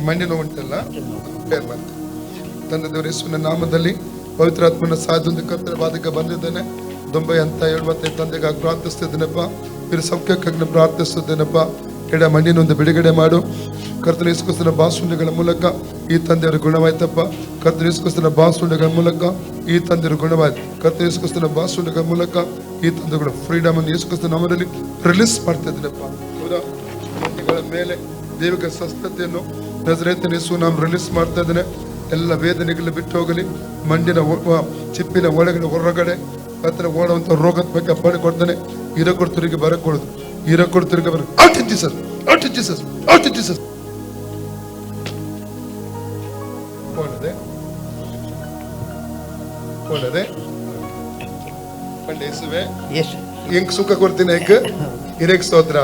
ಮಂಡಿ ನೋವು ಉಂಟಲ್ಲ, ತಂದೆ ದೇವರ ಯೇಸುವಿನ ನಾಮದಲ್ಲಿ ಪವಿತ್ರಾತ್ಮನ ಸಾಧು ಕರ್ತನ ಬಾಧಕ ಬಂದಿದ್ದೇನೆ. ದೊಂಬೈ ಅಂತ 75 ತಂದೆಗಾಗಿ ಪ್ರಾರ್ಥಿಸ್ತಿದ್ದೇನಪ್ಪ. ಇವರು ಸೌಖ್ಯಕ್ಕಾಗಿ ಪ್ರಾರ್ಥಿಸುತ್ತೇನಪ್ಪ. ಎಡ ಮಂಡಿನೊಂದು ಬಿಡುಗಡೆ ಮಾಡು. ಕರ್ತನ ಯೇಸುಕ್ರಿಸ್ತನ ಬಾಸುಂಡೆಗಳ ಮೂಲಕ ಈ ತಂದೆಯವರು ಗುಣವಾಯ್ತಪ್ಪ. ಕರ್ತನ ಯೇಸುಕ್ರಿಸ್ತನ ಬಾಸುಂಡೆಗಳ ಮೂಲಕ ಈ ತಂದೆಯವರು ಗುಣವಾಯ್ತು. ಕರ್ತನ ಯೇಸುಕ್ರಿಸ್ತನ ಬಾಸುಂಡೆಗಳ ಮೂಲಕ ಈ ತಂದೆಗಳು ಫ್ರೀಡಮ್ ಅನ್ನು ಯೇಸುಕ್ರಿಸ್ತನ ನಾಮದಲ್ಲಿ ರಿಲೀಸ್ ಮಾಡ್ತಾ ಇದ್ದೀನಪ್ಪ. ಮಂಡಿಗಳ ಮೇಲೆ ದೈವಿಕ ಸ್ವಸ್ಥತೆಯನ್ನು ನಜರೇತಿನ ಯೇಸು ನಾಮ ರಿಲೀಸ್ ಮಾಡ್ತಾ ಇದ್ದೇನೆ. ಎಲ್ಲ ವೇದನೆಗಳು ಬಿಟ್ಟು ಹೋಗಲಿ. ಮಂಡಿನ ಚಿಪ್ಪಿನ ಒಳಗಡೆ ಹೊರಗಡೆ ಹತ್ರ ಓಡುವಂತ ರೋಗದ ಬಗ್ಗೆ ಪಡೆಕೊಡ್ತಾನೆ. ಇರಕೊಡ್ತರಿಗೆ ಬರಕೊಡುದು, ಇರಕೊಡ್ತರಿಗೆ ಬರ out in Jesus, out in Jesus, out in Jesus. ಒಳ್ಳೆದೆ ಪಂಡ ಯೇಸುವೆ ಹೆಂಗ್ ಸುಖ ಕೊಡ್ತೀನಿ. ಹೆಂಗ್ ಇರಕ್ ಸ್ತೋತ್ರ.